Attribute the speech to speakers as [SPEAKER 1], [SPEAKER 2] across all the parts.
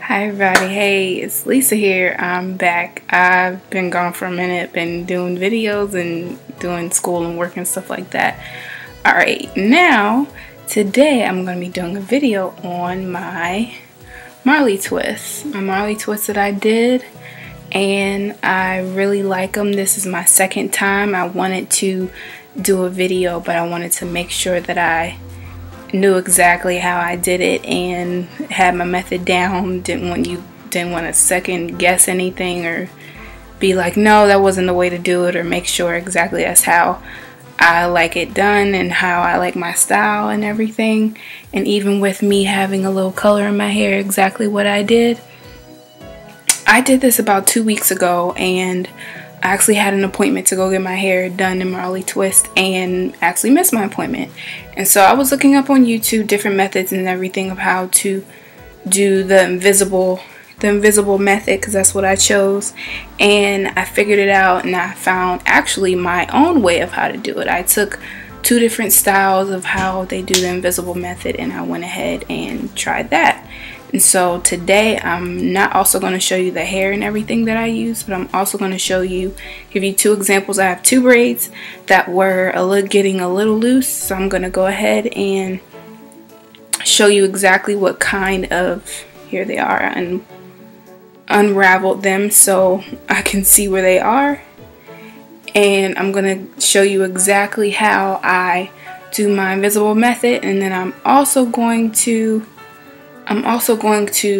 [SPEAKER 1] Hi everybody, hey, it's Lisa here. I'm back. I've been gone for a minute, been doing videos and doing school and work and stuff like that. Alright, now, today I'm going to be doing a video on my Marley Twists. My Marley Twists that I did, and I really like them. This is my second time. I wanted to do a video, but I wanted to make sure that I knew exactly how I did it and had my method down. Didn't want to second guess anything or be like, no, that wasn't the way to do it, or make sure exactly that's how I like it done and how I like my style and everything. And even with me having a little color in my hair, exactly what I did. I did this about 2 weeks ago, and I actually had an appointment to go get my hair done in Marley Twist and actually missed my appointment. And so I was looking up on YouTube different methods and everything of how to do the invisible method, because that's what I chose. And I figured it out, and I found actually my own way of how to do it. I took two different styles of how they do the invisible method, and I went ahead and tried that. And so today I'm not also going to show you the hair and everything that I use, but I'm also going to give you two examples. I have two braids that were getting a little loose, so I'm going to go ahead and show you exactly what kind of, here they are, and unraveled them so I can see where they are. And I'm going to show you exactly how I do my invisible method, and then I'm also going to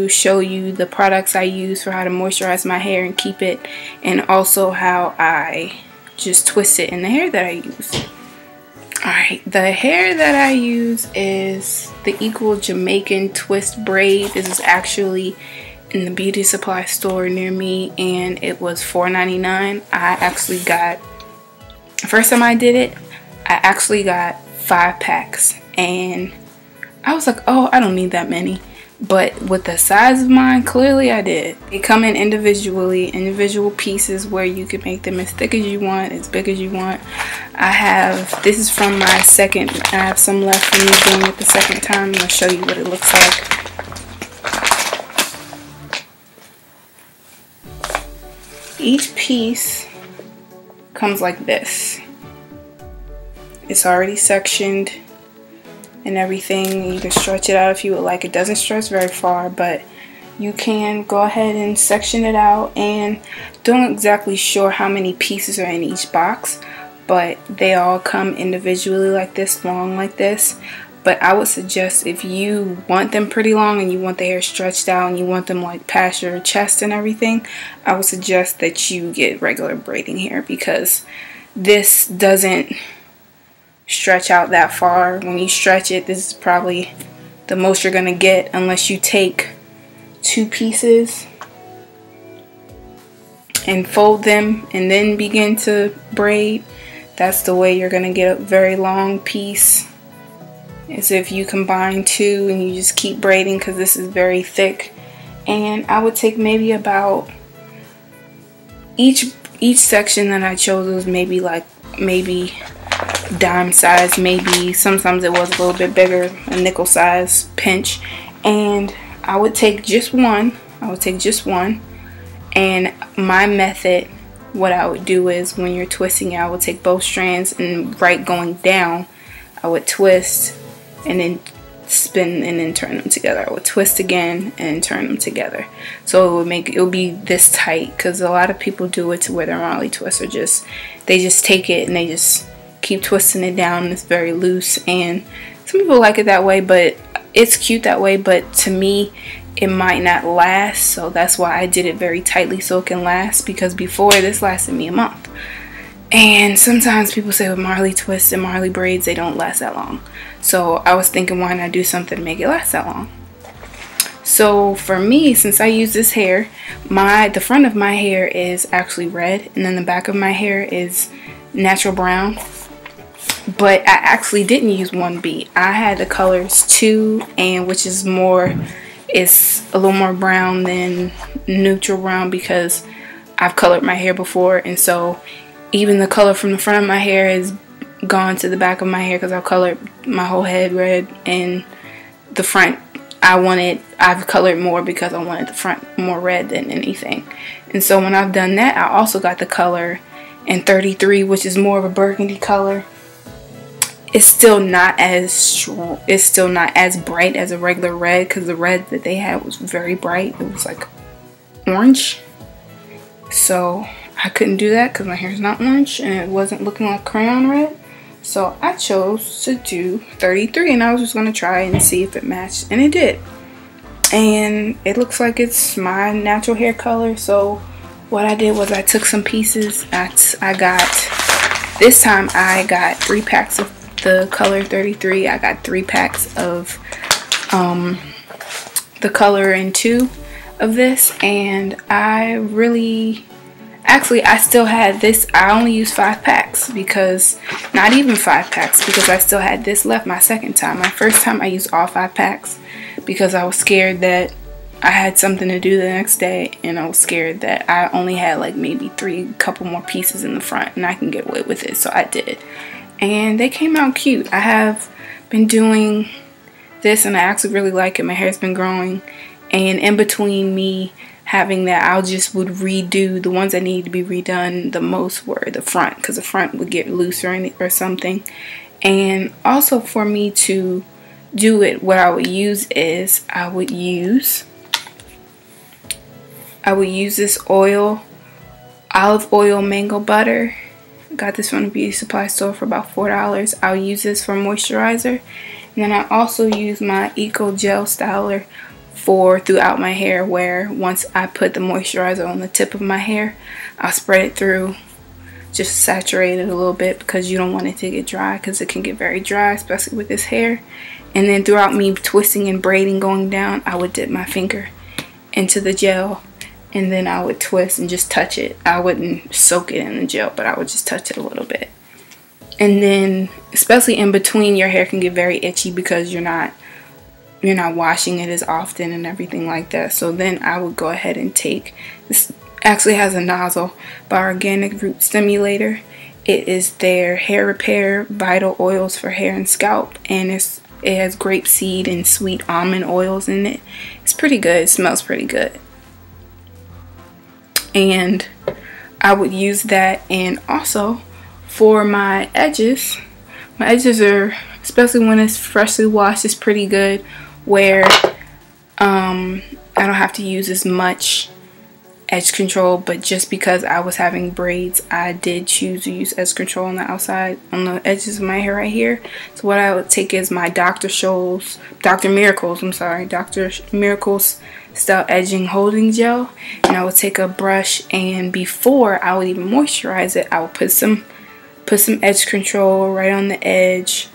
[SPEAKER 1] show you the products I use for how to moisturize my hair and keep it, and also how I just twist it in the hair that I use. Alright, the hair that I use is the Equal Jamaican Twist Braid. This is actually in the beauty supply store near me, and it was $4.99. I actually got, first time I did it, I actually got 5 packs, and I was like, oh, I don't need that many. But with the size of mine, clearly I did. They come in individual pieces where you can make them as thick as you want, as big as you want. This is from my second, I have some left from me doing it the second time. I'm going to show you what it looks like. Each piece comes like this. It's already sectioned and everything. You can stretch it out if you would like. It doesn't stretch very far, but you can go ahead and section it out. And don't exactly sure how many pieces are in each box, but they all come individually like this, long like this. But I would suggest, if you want them pretty long and you want the hair stretched out and you want them like past your chest and everything, I would suggest that you get regular braiding hair, because this doesn't stretch out that far. When you stretch it, this is probably the most you're gonna get, unless you take two pieces and fold them and then begin to braid. That's the way you're gonna get a very long piece, as if you combine two and you just keep braiding, because this is very thick. And I would take maybe about each section that I chose was maybe dime size, maybe sometimes it was a little bit bigger, a nickel size pinch. And I would take just one. And my method, what I would do is, when you're twisting it, I would take both strands, and right going down, I would twist and then spin and then turn them together. I would twist again and turn them together. So it would be this tight, because a lot of people do it to where their Marley twists are they just take it and they just keep twisting it down, and it's very loose. And some people like it that way, but it's cute that way, but to me it might not last. So that's why I did it very tightly, so it can last, because before this lasted me a month. And sometimes people say with Marley twists and Marley braids, they don't last that long. So I was thinking, why not do something to make it last that long? So for me, since I use this hair, the front of my hair is actually red, and then the back of my hair is natural brown. But I actually didn't use 1B. I had the colors 2, and which is a little more brown than neutral brown, because I've colored my hair before, and so even the color from the front of my hair has gone to the back of my hair, because I've colored my whole head red, and the front I've colored more because I wanted the front more red than anything. And so when I've done that, I also got the color in 33, which is more of a burgundy color. It's still not as strong, it's still not as bright as a regular red, because the red that they had was very bright. It was like orange. So I couldn't do that because my hair is not orange and it wasn't looking like crayon red. So I chose to do 33, and I was just going to try and see if it matched, and it did. And it looks like it's my natural hair color. So what I did was I took some pieces. This time I got 3 packs of the color 33. I got 3 packs of the color in 2 of this, and I still had this. I only used 5 packs, because not even 5 packs, because I still had this left my second time. My first time I used all 5 packs because I was scared that I had something to do the next day, and I was scared that I only had like maybe couple more pieces in the front and I can get away with it. So I did, and they came out cute. I have been doing this and I actually really like it. My hair's been growing, and in between me having that, I just would redo the ones that needed to be redone the most were the front, because the front would get looser or something. And also for me to do it, what I would use is I would use this olive oil mango butter. Got this from the beauty supply store for about $4. I'll use this for moisturizer, and then I also use my Eco Gel Styler for throughout my hair, where once I put the moisturizer on the tip of my hair, I'll spread it through, just saturate it a little bit, because you don't want it to get dry, because it can get very dry, especially with this hair. And then throughout me twisting and braiding going down, I would dip my finger into the gel, and then I would twist and just touch it. I wouldn't soak it in the gel, but I would just touch it a little bit. And then especially in between, your hair can get very itchy because you're not washing it as often and everything like that. So then I would go ahead and take this. Actually has a nozzle by Organic Root Stimulator. It is their hair repair vital oils for hair and scalp, and it has grapeseed and sweet almond oils in it. It's pretty good. It smells pretty good. And I would use that. And also for my edges are, especially when it's freshly washed, it's pretty good, where I don't have to use as much edge control. But just because I was having braids, I did choose to use edge control on the outside, on the edges of my hair right here. So what I would take is my Dr. Miracles Style Edging Holding Gel, and I would take a brush, and before I would even moisturize it, I would put some edge control right on the edge,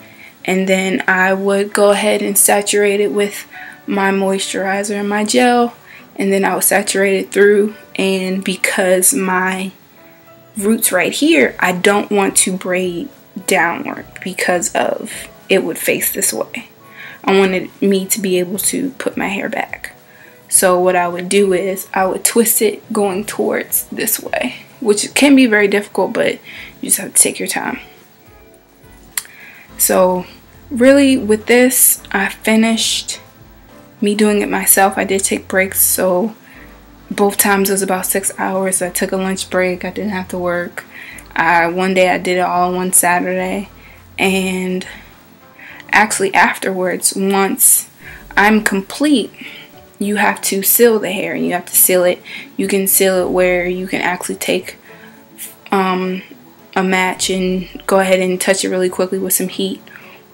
[SPEAKER 1] and then I would go ahead and saturate it with my moisturizer and my gel, and then I would saturate it through. And because my roots right here, I don't want to braid downward because of it would face this way. I wanted me to be able to put my hair back. So what I would do is I would twist it going towards this way, which can be very difficult, but you just have to take your time. So really with this, I finished me doing it myself. I did take breaks, so both times it was about 6 hours. I took a lunch break. I didn't have to work. One day I did it all on one Saturday, and actually afterwards, once I'm complete, you have to seal the hair, and you have to seal it. You can seal it where you can actually take a match and go ahead and touch it really quickly with some heat,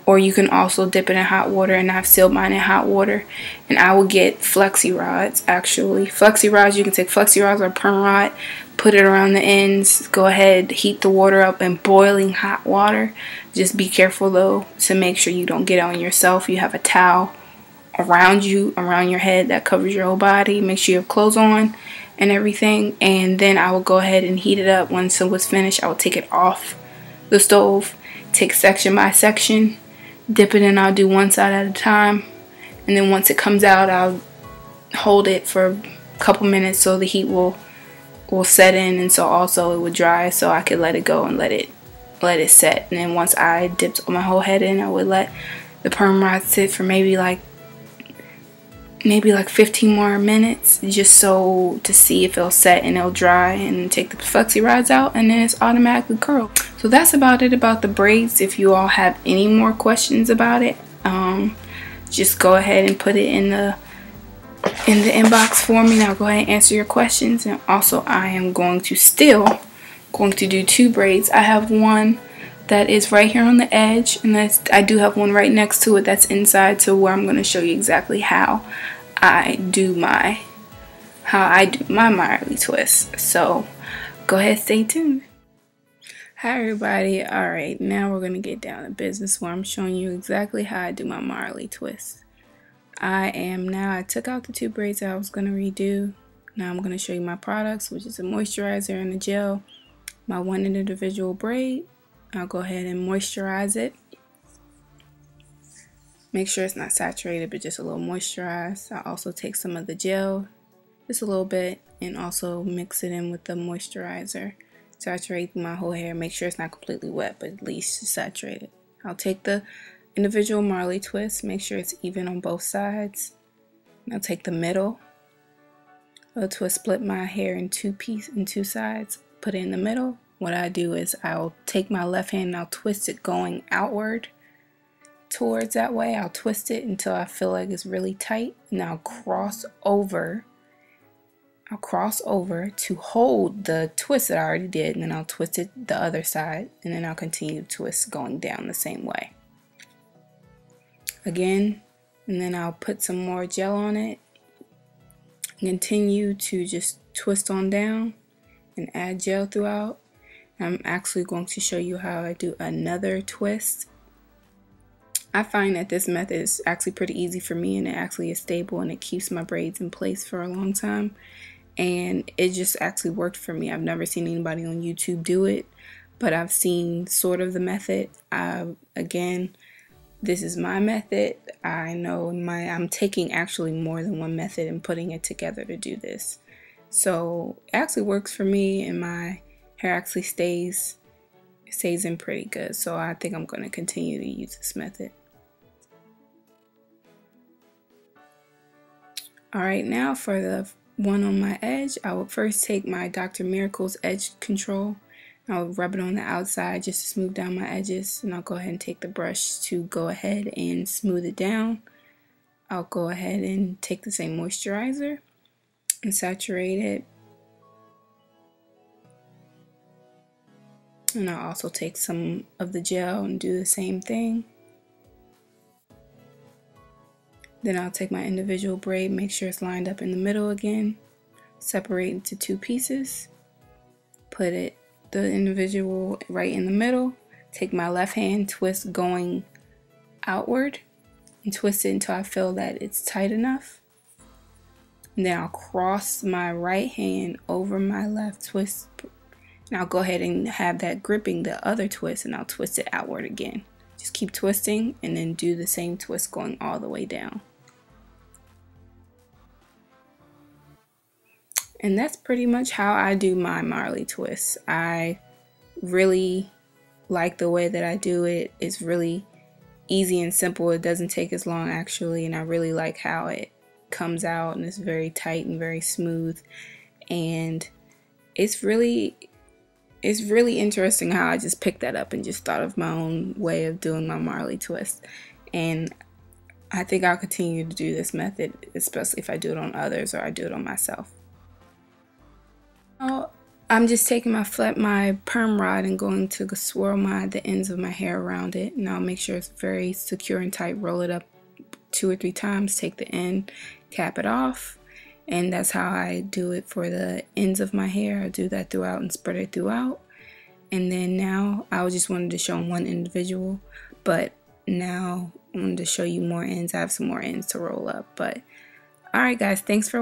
[SPEAKER 1] or you can also dip it in hot water, and I've sealed mine in hot water. And I will get flexi rods, actually. Flexi rods, you can take flexi rods or perm rod, put it around the ends, go ahead, heat the water up in boiling hot water. Just be careful though to make sure you don't get it on yourself. You have a towel around you, around your head, that covers your whole body. Make sure you have clothes on and everything. And then I will go ahead and heat it up. Once it was finished, I will take it off the stove, take section by section, dip it in. I'll do one side at a time, and then once it comes out, I'll hold it for a couple minutes so the heat will set in, and so also it would dry, so I could let it go and let it set. And then once I dipped my whole head in, I would let the perm rod sit for maybe like maybe like 15 more minutes, just so to see if it'll set and it'll dry, and take the flexi rods out, and then it's automatically curled. So that's about it about the braids. If you all have any more questions about it, just go ahead and put it in the inbox for me, and I'll go ahead and answer your questions. And also, I am going to do 2 braids. I have one that is right here on the edge, and I do have one right next to it that's inside, so where I'm going to show you exactly how I do my Marley twist. So go ahead, stay tuned. Hi everybody. Alright, now we're going to get down to business where I'm showing you exactly how I do my Marley twist. I took out the 2 braids that I was going to redo. Now I'm going to show you my products, which is a moisturizer and a gel, my one individual braid. I'll go ahead and moisturize it. Make sure it's not saturated, but just a little moisturized. I'll also take some of the gel, just a little bit, and also mix it in with the moisturizer. Saturate my whole hair. Make sure it's not completely wet, but at least saturated. I'll take the individual Marley twist, make sure it's even on both sides. I'll take the middle. I'll split my hair in 2 sides, put it in the middle. What I do is I'll take my left hand and I'll twist it going outward towards that way. I'll twist it until I feel like it's really tight, and I'll cross over to hold the twist that I already did, and then I'll twist it the other side, and then I'll continue to twist going down the same way again, and then I'll put some more gel on it, continue to just twist on down and add gel throughout. I'm actually going to show you how I do another twist. I find that this method is actually pretty easy for me, and it actually is stable, and it keeps my braids in place for a long time, and it just actually worked for me. I've never seen anybody on YouTube do it, but I've seen sort of the method. Again, this is my method. I know I'm taking actually more than one method and putting it together to do this. So it actually works for me, and my hair actually stays in pretty good. So I think I'm going to continue to use this method. Alright, now for the one on my edge, I will first take my Dr. Miracle's Edge Control. I'll rub it on the outside just to smooth down my edges, and I'll go ahead and take the brush to go ahead and smooth it down. I'll go ahead and take the same moisturizer and saturate it. And I'll also take some of the gel and do the same thing. Then I'll take my individual braid, make sure it's lined up in the middle again, separate into 2 pieces, put the individual right in the middle, take my left hand, twist going outward, and twist it until I feel that it's tight enough. And then I'll cross my right hand over my left twist, and I'll go ahead and have that gripping the other twist, and I'll twist it outward again. Just keep twisting, and then do the same twist going all the way down. And that's pretty much how I do my Marley twists. I really like the way that I do it. It's really easy and simple. It doesn't take as long actually, and I really like how it comes out, and it's very tight and very smooth, and it's really interesting how I just picked that up and just thought of my own way of doing my Marley twist. And I think I'll continue to do this method, especially if I do it on others or I do it on myself. Now, I'm just taking my perm rod and going to swirl the ends of my hair around it, and I'll make sure it's very secure and tight. Roll it up 2 or 3 times, take the end, cap it off, and that's how I do it for the ends of my hair. I do that throughout and spread it throughout. And then now I just wanted to show one individual, but now I wanted to show you more ends. I have some more ends to roll up. But alright guys, thanks for